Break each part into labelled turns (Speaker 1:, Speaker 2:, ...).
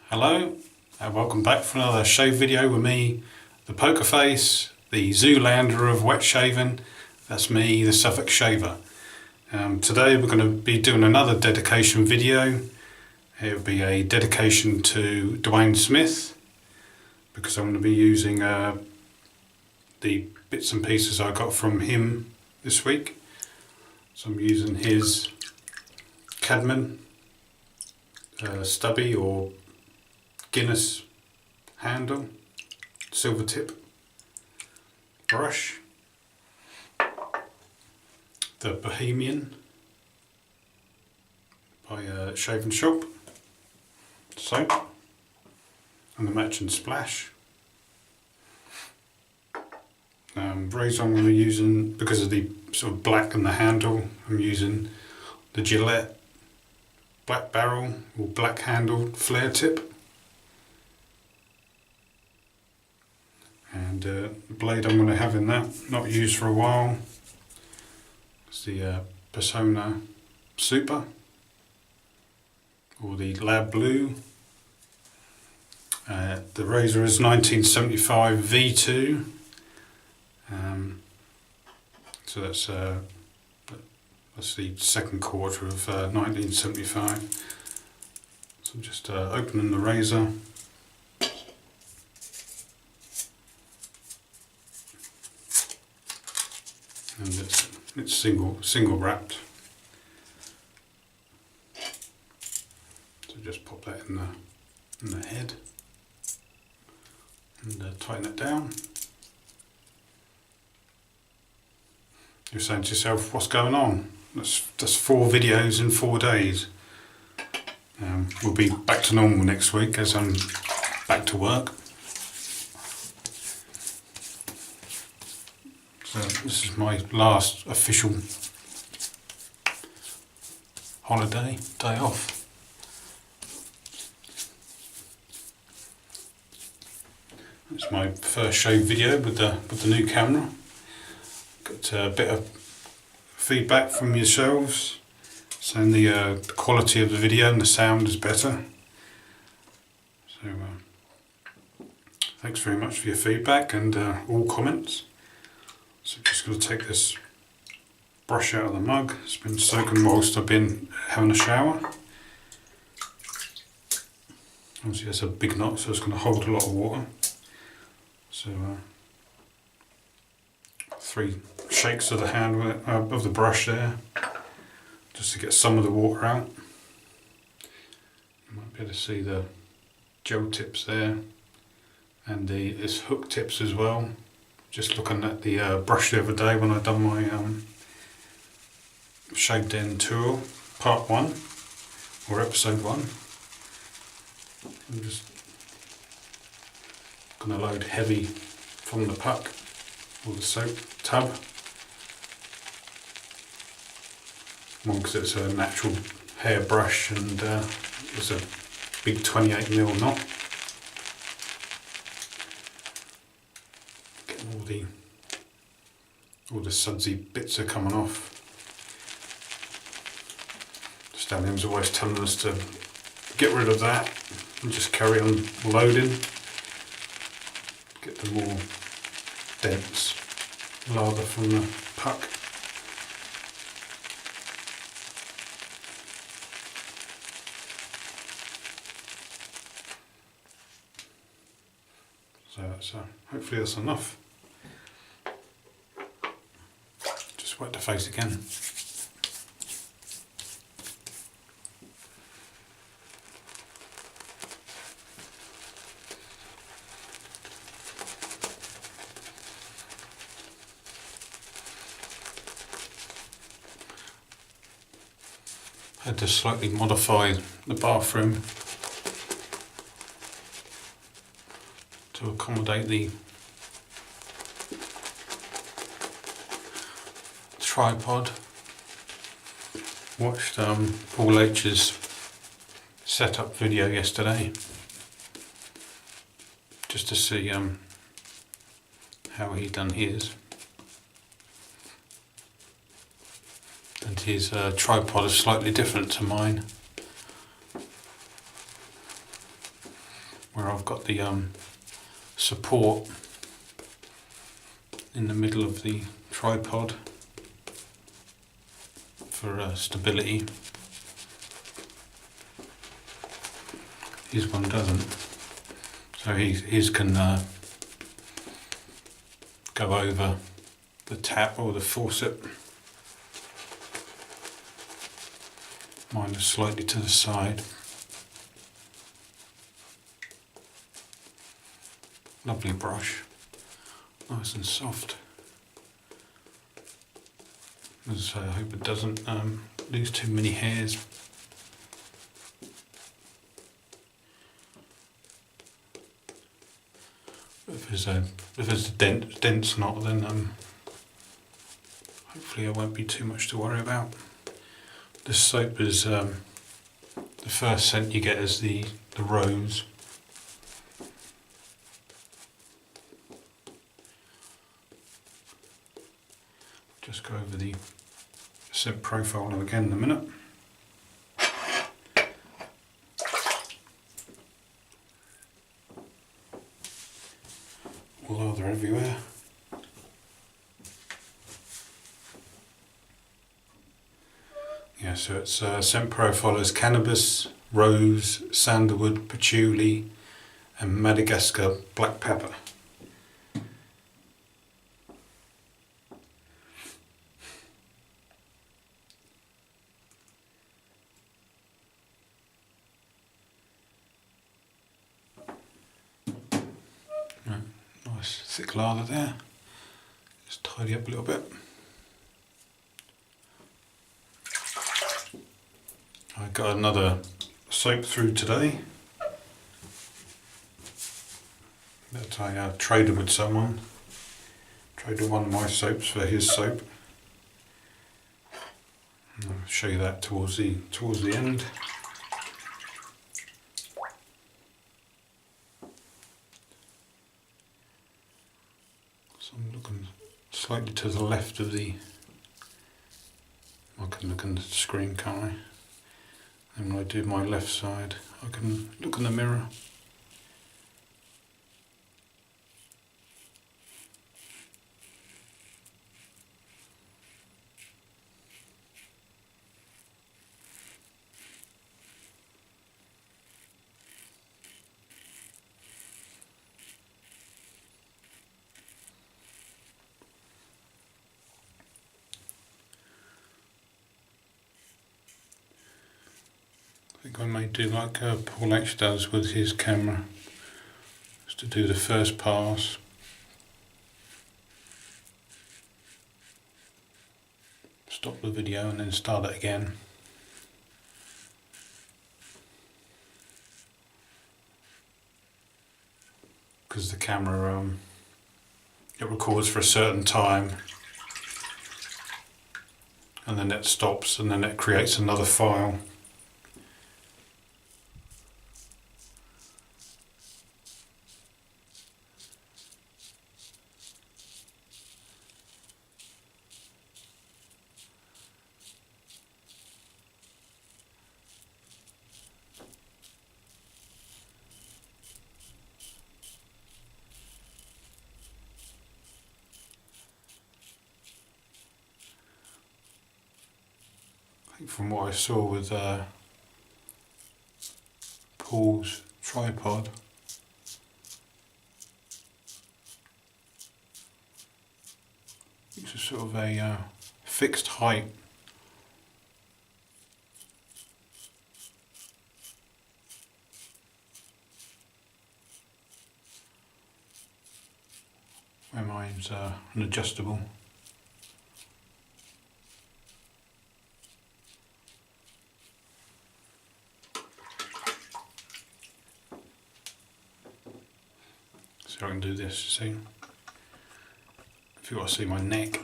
Speaker 1: Hello and welcome back for another shave video with me, the poker face, the Zoolander of wet shaving. That's me, the Suffolk shaver. Today we're going to be doing another dedication video. It will be a dedication to Dwayne Smith because I'm going to be using the bits and pieces I got from him this week. So I'm using his Cadman stubby or Guinness handle, silver tip brush, the Bohemian by Shave & Shop soap, and the matching splash. Razor I'm going to be using, because of the sort of black in the handle, I'm using the Gillette black barrel or black handled flare tip. And the blade I'm going to have in that, not used for a while, is the Persona Super or the Lab Blue. The razor is 1975 V2, so that's the second quarter of 1975. So I'm just opening the razor. And it's single wrapped. So just pop that in the head and tighten it down. You're saying to yourself, what's going on? That's 4 videos in 4 days. We'll be back to normal next week as I'm back to work. So this is my last official holiday, day off. It's my first shave video with the new camera. Got a bit of feedback from yourselves saying the quality of the video and the sound is better. So thanks very much for your feedback and all comments. So I'm just going to take this brush out of the mug. It's been soaking whilst I've been having a shower. Obviously it's a big knot, so it's going to hold a lot of water. So 3 shakes of the hand with it, of the brush there, just to get some of the water out. You might be able to see the gel tips there, and this hook tips as well. Just looking at the brush the other day when I done my shaved end tour, part 1 or episode 1. I'm just going to load heavy from the puck or the soap tub. One because it's a natural hair brush and it's a big 28mm knot. All the sudsy bits are coming off. Stallion's always telling us to get rid of that and just carry on loading. Get the more dense lather from the puck. So that's, hopefully that's enough. Just wet the face again. Had to slightly modify the bathroom to accommodate the tripod. Watched Paul H's setup video yesterday just to see how he done his. And his tripod is slightly different to mine. got the support in the middle of the tripod for stability. His one doesn't, so his can go over the tap or the faucet. Mine is slightly to the side. Lovely brush, nice and soft. As I say, I hope it doesn't lose too many hairs. If there's a dense knot, then hopefully there won't be too much to worry about. This soap is the first scent you get is the rose. Just go over the scent profile again in a minute. Although they're everywhere. Yeah, so its scent profile is cannabis, rose, sandalwood, patchouli, and Madagascar black pepper. Nice thick lather there. Just tidy up a little bit. I got another soap through today that I traded with someone. Traded one of my soaps for his soap. I'll show you that towards the end. So I'm looking slightly to the left of the. I can look in the screen, can't I? And when I do my left side, I can look in the mirror. I think I may do like Paul H does with his camera, just to do the first pass. Stop the video and then start it again. Because the camera, it records for a certain time and then it stops and then it creates another file. From what I saw with Paul's tripod, it's a sort of a fixed height. Where mine's an adjustable. So I can do this, see? If you want to see my neck,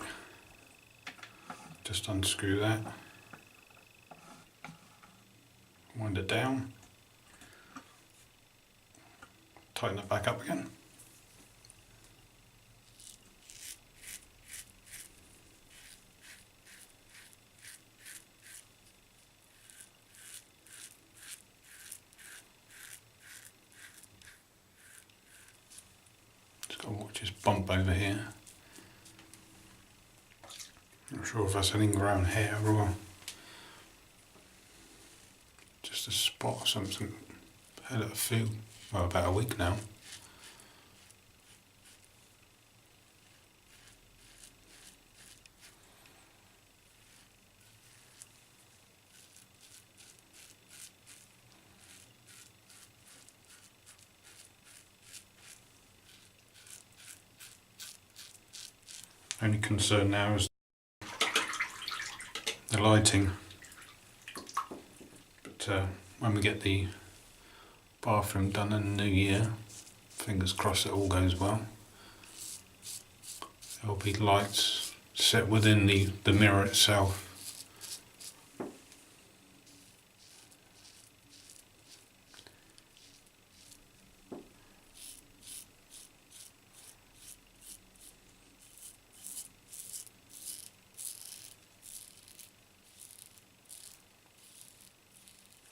Speaker 1: just unscrew that, wind it down, tighten it back up again. bump over here. Not sure if that's an ingrown hair or just a spot or something. Had it a few, well, about a week now. Only concern now is the lighting, but when we get the bathroom done in the new year, fingers crossed it all goes well, there'll be lights set within the mirror itself.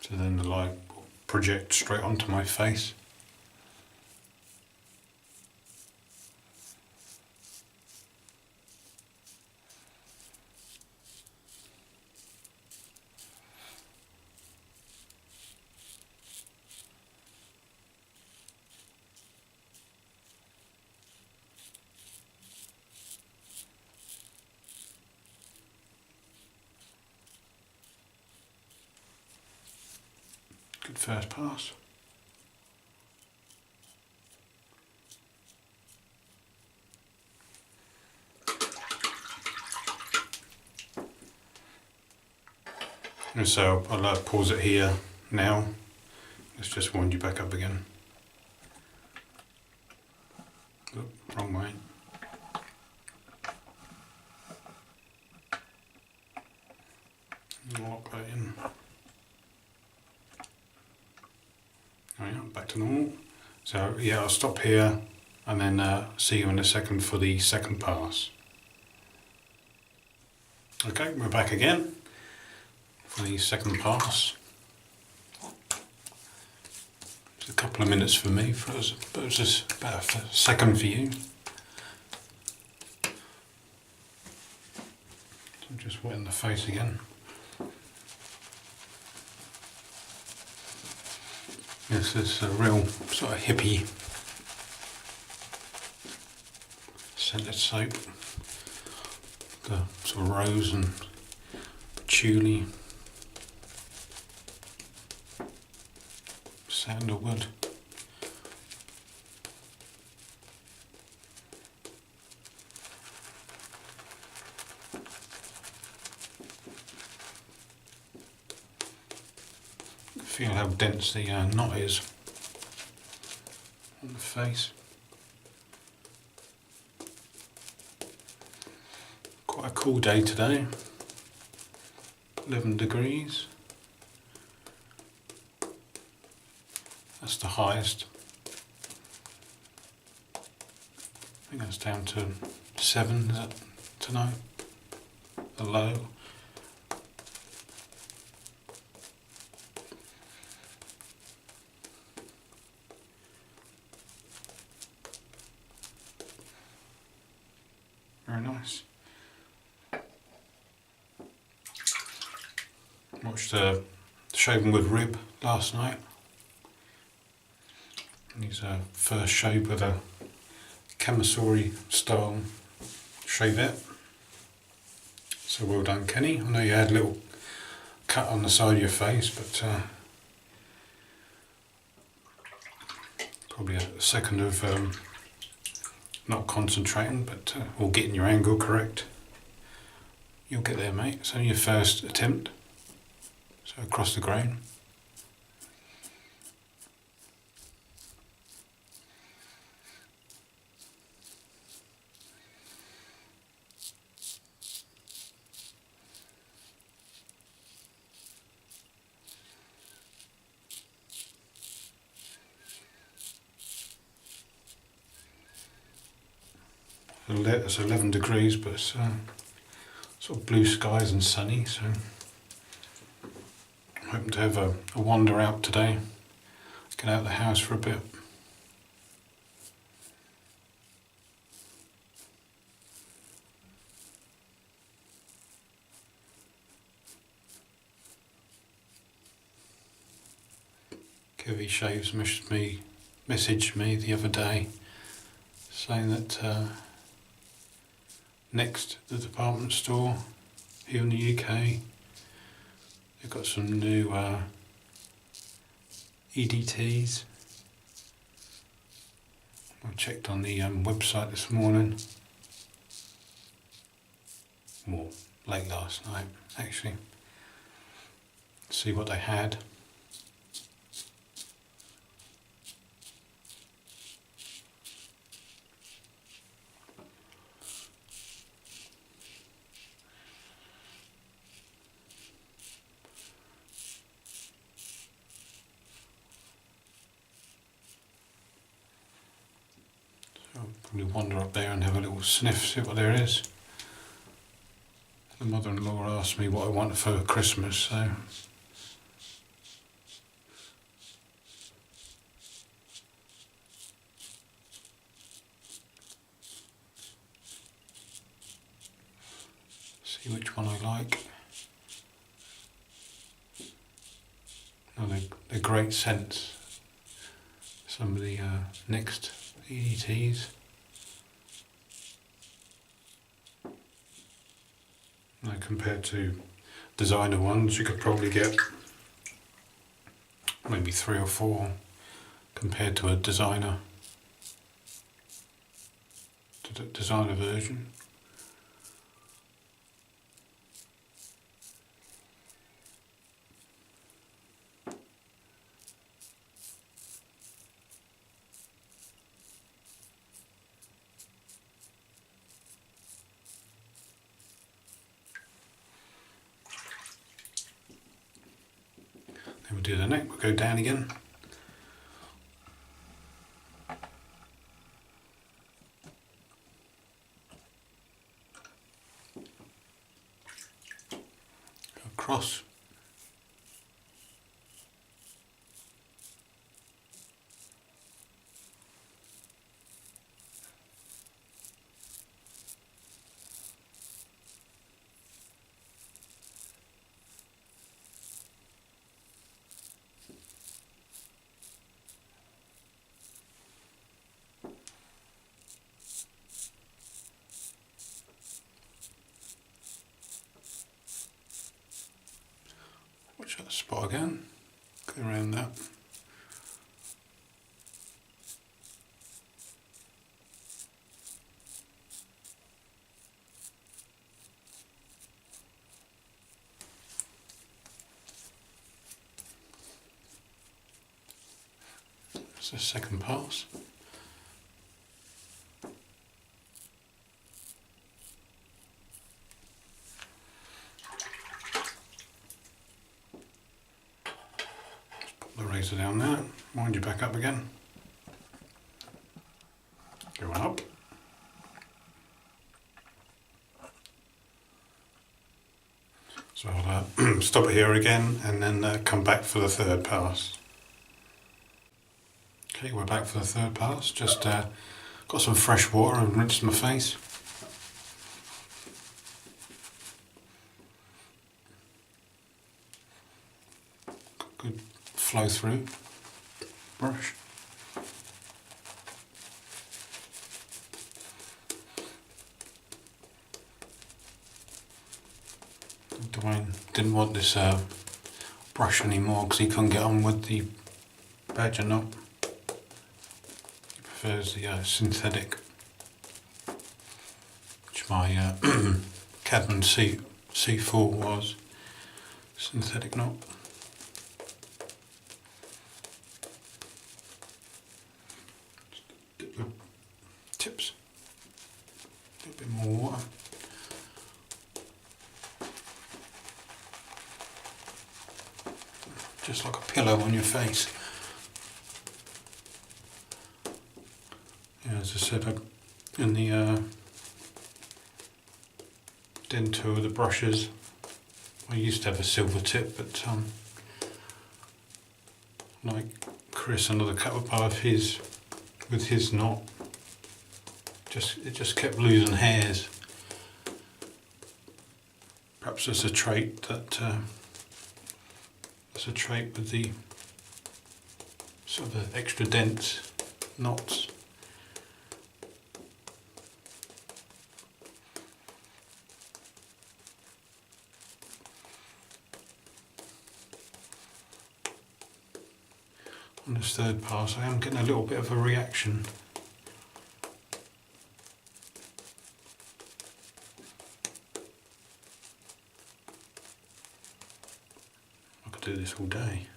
Speaker 1: So then the light will project straight onto my face. Good first pass. And so I'll pause it here now. Let's just wind you back up again. Oh, wrong way. Lock that in. Oh yeah, back to normal. So yeah, I'll stop here and then see you in a second for the second pass. Okay, we're back again for the second pass. It's a couple of minutes for me, but it was just about a second for you. So just wet in the face again. This is a real sort of hippie scented soap. The sort of rose and patchouli, sandalwood. Feel how dense the knot is on the face. Quite a cool day today, 11 degrees. That's the highest. I think that's down to 7, is it, tonight? The low. Very nice. Watched Shaving with Rib last night. He's a first shave with a camisole style shavette. So well done, Kenny. I know you had a little cut on the side of your face, but probably a second of not concentrating, but or getting your angle correct. You'll get there, mate. It's only your first attempt. So across the grain. It's 11 degrees, but it's sort of blue skies and sunny, so I'm hoping to have a wander out today, get out of the house for a bit. Heavy Shaves messaged me the other day saying that next the department store here in the UK, they've got some new EDTs. I checked on the website this morning, well, late last night actually, to see what they had. I'll probably wander up there and have a little sniff, see what there is. The mother-in-law asked me what I wanted for Christmas, so see which one I like. Oh, they're great scents. Some of the next EDTs. Now, compared to designer ones, you could probably get maybe 3 or 4 compared to a designer version. Then we'll do the neck, we'll go down again. Go across. Watch that spot again, go around that. That's the second pass. The razor down there, wind you back up again, going up, so I'll stop it here again and then come back for the third pass. Okay, we're back for the third pass, just got some fresh water and rinsed my face. Good flow through brush. Dwayne didn't want this brush anymore because he couldn't get on with the badger knot. He prefers the synthetic, which my Cadman C4 was, synthetic knot. Tips, a little bit more water. Just like a pillow on your face. Yeah, as I said, in the dental of the brushes, I used to have a silver tip, but like Chris, another couple of his, with his knot, it just kept losing hairs. Perhaps it's a trait that with sort of an extra dense knots. On this third pass I am getting a little bit of a reaction. I could do this all day.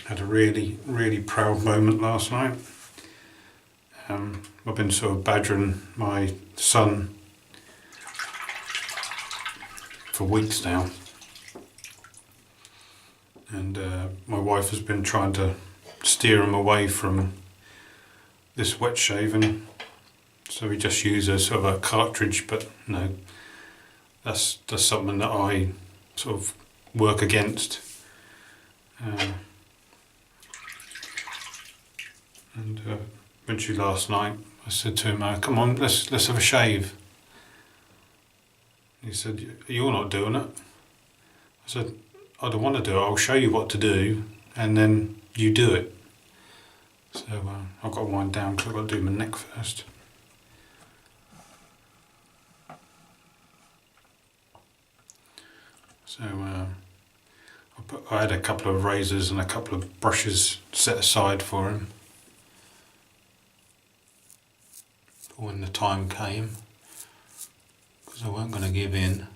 Speaker 1: Had a really proud moment last night. I've been sort of badgering my son for weeks now, and my wife has been trying to steer him away from this wet shaving, so we just use a sort of a cartridge, but no, that's something that I sort of work against. And eventually last night I said to him, come on, let's have a shave. He said, you're not doing it. I said, I don't want to do it, I'll show you what to do and then you do it. So I've got to wind down because I've got to do my neck first. So I had a couple of razors and a couple of brushes set aside for him when the time came, because I weren't going to give in,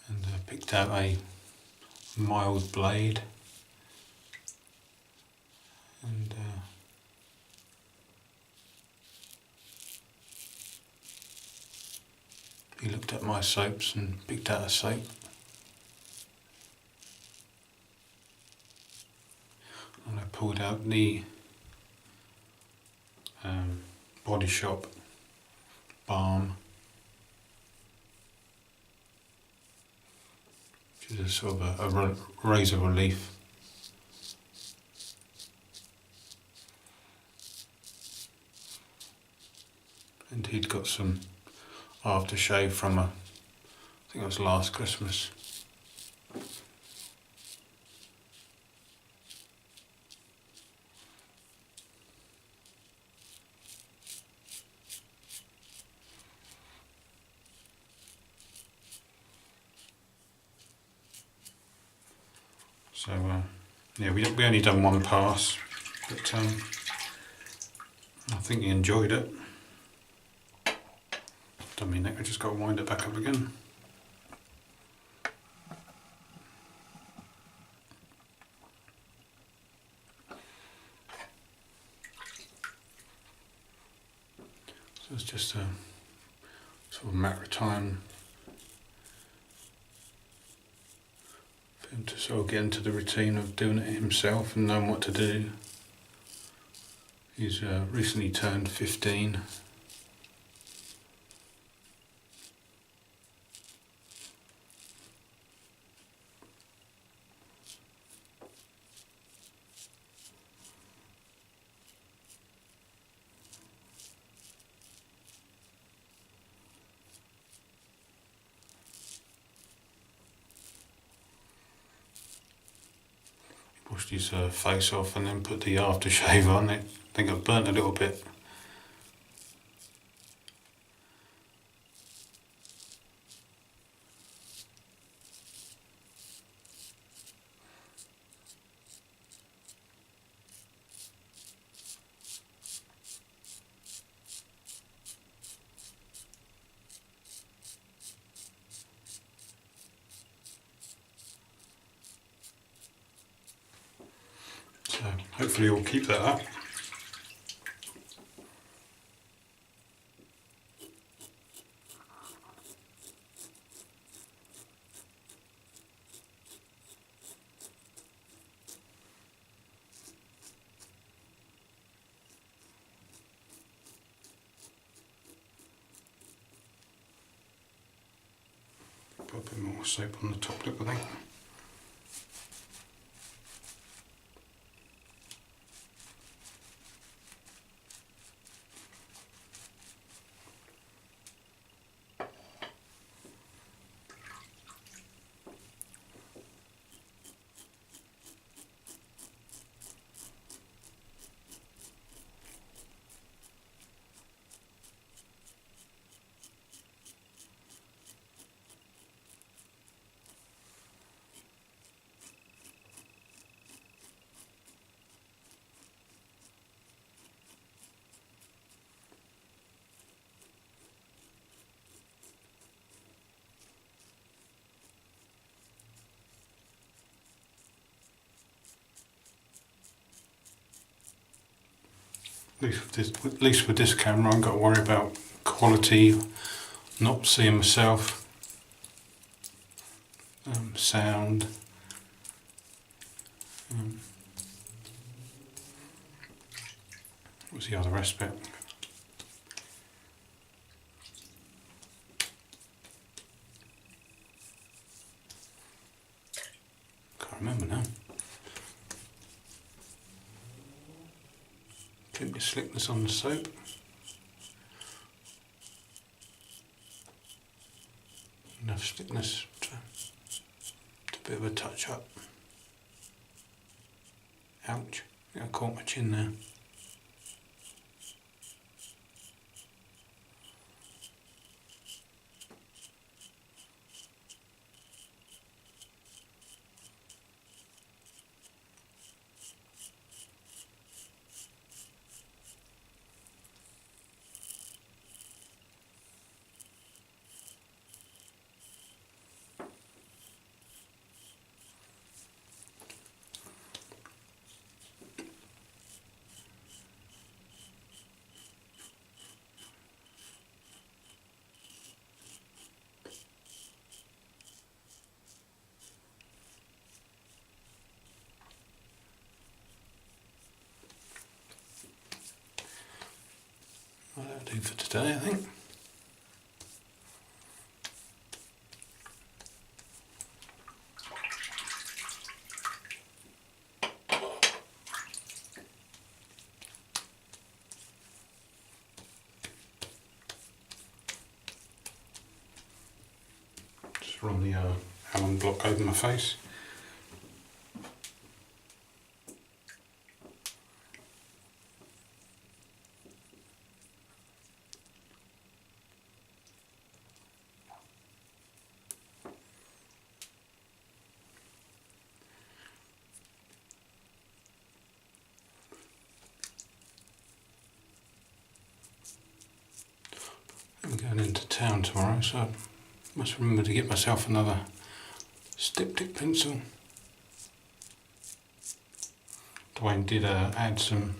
Speaker 1: and I picked out a mild blade, and he looked at my soaps and picked out a soap. And I pulled out the Body Shop balm, which is a sort of a razor relief. And he'd got some aftershave from I think it was last Christmas. So yeah, we only done one pass, but I think he enjoyed it. Done my neck, I just got to wind it back up again. So it's just a sort of matter of time for him to sort of get into the routine of doing it himself and knowing what to do. He's recently turned 15. Washed his face off and then put the aftershave on. I think I've burnt a little bit. So hopefully we'll keep that up. Put a bit more soap on the top lip, I think. At least with this camera, I haven't got to worry about quality, not seeing myself, sound. What's the other aspect? Can't remember now. Keep your slickness on the soap. Enough slickness to a bit of a touch up. Ouch, I caught my chin there. Well, that'll do for today, I think. Just run the alum block over my face. I'm going into town tomorrow, so I must remember to get myself another styptic pencil. Dwayne did add some,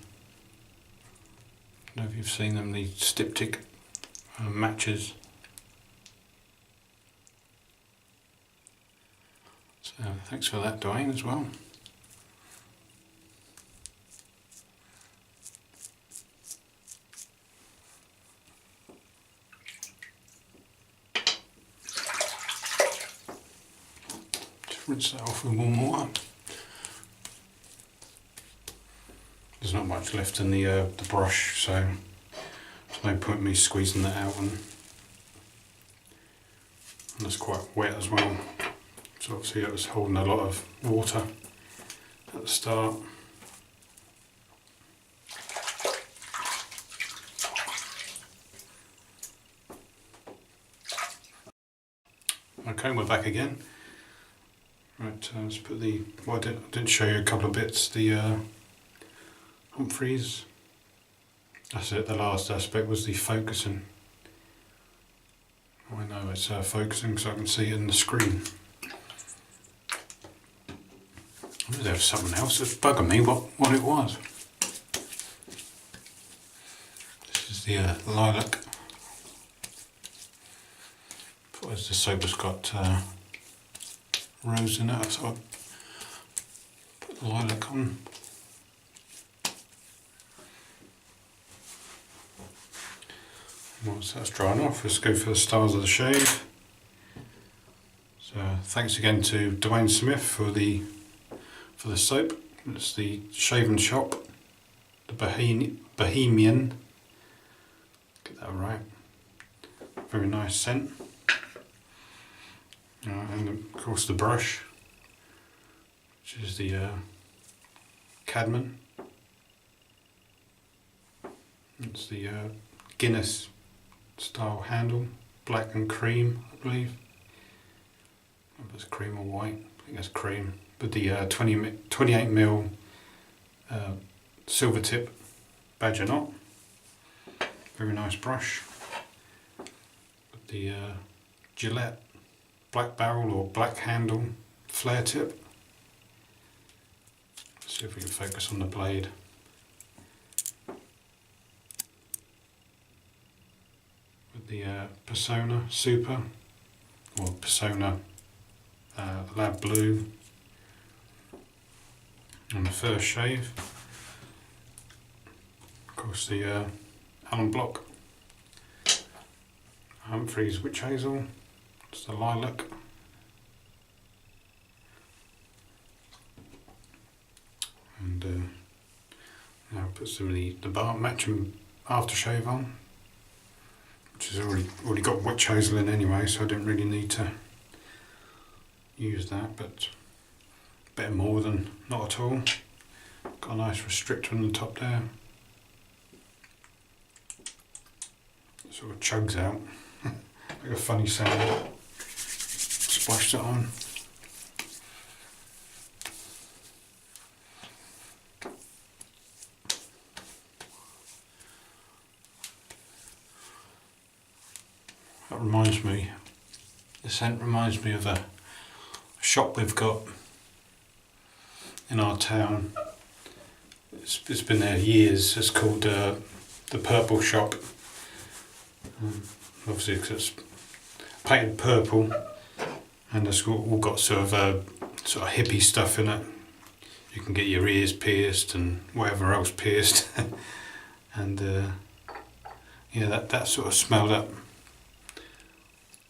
Speaker 1: I don't know if you've seen them, the styptic matches. So thanks for that, Dwayne, as well. Rinse that off with warm water. There's not much left in the brush, so there's no point in me squeezing that out, and it's quite wet as well. So obviously it was holding a lot of water at the start. Okay, we're back again. Right, let's put the, well, I didn't show you a couple of bits, the Humphreys. That's it, the last aspect was the focusing. I know it's focusing so I can see it in the screen. I knew there was something else that's bugging me what it was. This is the lilac. Thought as the soap has got rose in it, so I put the lilac on. Once that's drying off, let's go for the stars of the shave. So thanks again to Dwayne Smith for the soap. It's the Shave & Shop, the Bohemian. Get that right. Very nice scent. And of course the brush, which is the Cadman. It's the Guinness style handle, black and cream, I believe. I don't know if it's cream or white, I think it's cream. But the 28mm silver tip badger knot. Very nice brush. With the Gillette black barrel or black handle flare tip. Let's see if we can focus on the blade. Got the Persona Super or Persona Lab Blue on the first shave. Of course the Allen Block, Humphrey's Witch Hazel, it's the Lilac, and now put some of the balm matching aftershave on, which has already got Witch Hazel in anyway, so I didn't really need to use that, but better more than not at all. Got a nice restrictor on the top there. Sort of chugs out, like a funny sound. Splash it on. That reminds me, the scent reminds me of a shop we've got in our town. It's been there years. It's called the Purple Shop. Obviously because it's painted purple and it's all got sort of hippie stuff in it. You can get your ears pierced and whatever else pierced. And yeah, that sort of smell, that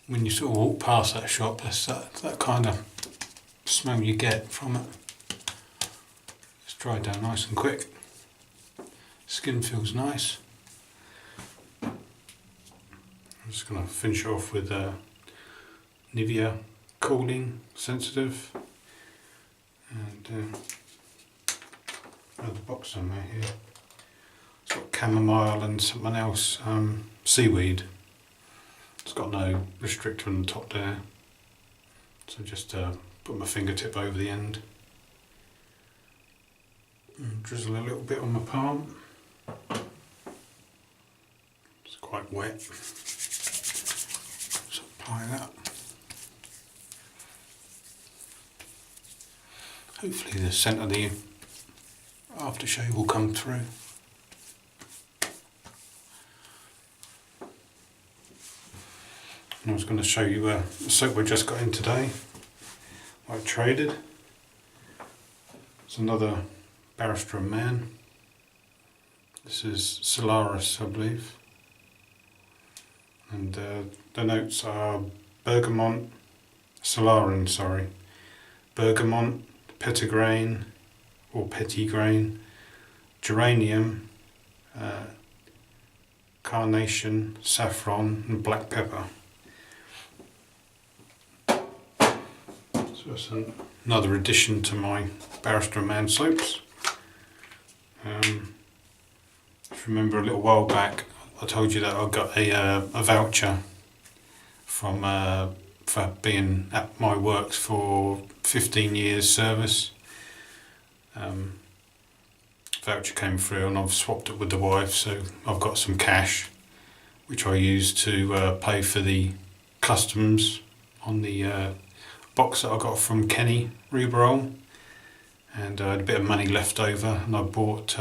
Speaker 1: when you sort of walk past that shop, that's that kind of smell you get from it. It's dried down nice and quick. Skin feels nice. I'm just going to finish off with Nivea Cooling Sensitive, and another box somewhere here. It's got chamomile and something else, seaweed. It's got no restrictor on the top there, so just put my fingertip over the end and drizzle a little bit on my palm. It's quite wet. Apply that. Hopefully the scent of the aftershave will come through. And I was going to show you the soap I just got in today. I traded. It's another Barrister and Man. This is Solaris, I believe. And the notes are bergamot, solarin, sorry, bergamot, petitgrain or petitgrain, geranium, carnation, saffron and black pepper. So it's another addition to my Barrister and Man soaps. If you remember a little while back, I told you that I got a voucher from for being at my works for 15 years service. Voucher came through and I've swapped it with the wife, so I've got some cash which I use to pay for the customs on the box that I got from Kenny Reberol, and I had a bit of money left over and I bought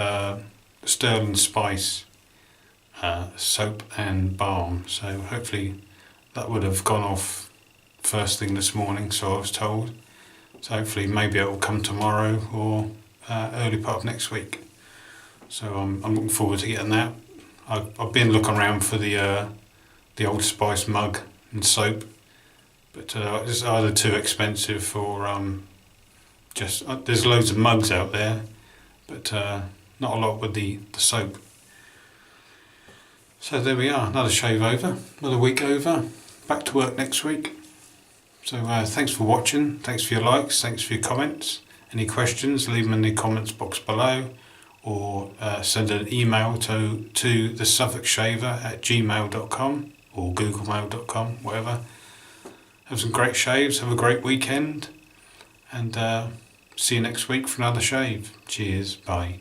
Speaker 1: Sterling Spice soap and balm, so hopefully that would have gone off first thing this morning, so I was told. So hopefully maybe it will come tomorrow or early part of next week. So I'm looking forward to getting that. I've been looking around for the Old Spice mug and soap, but it's either too expensive for there's loads of mugs out there, but not a lot with the soap. So there we are, another shave over, another week over, back to work next week. So thanks for watching, thanks for your likes, thanks for your comments. Any questions, leave them in the comments box below, or send an email to thesuffolkshaver@gmail.com or googlemail.com, whatever. Have some great shaves, have a great weekend, and see you next week for another shave. Cheers, bye.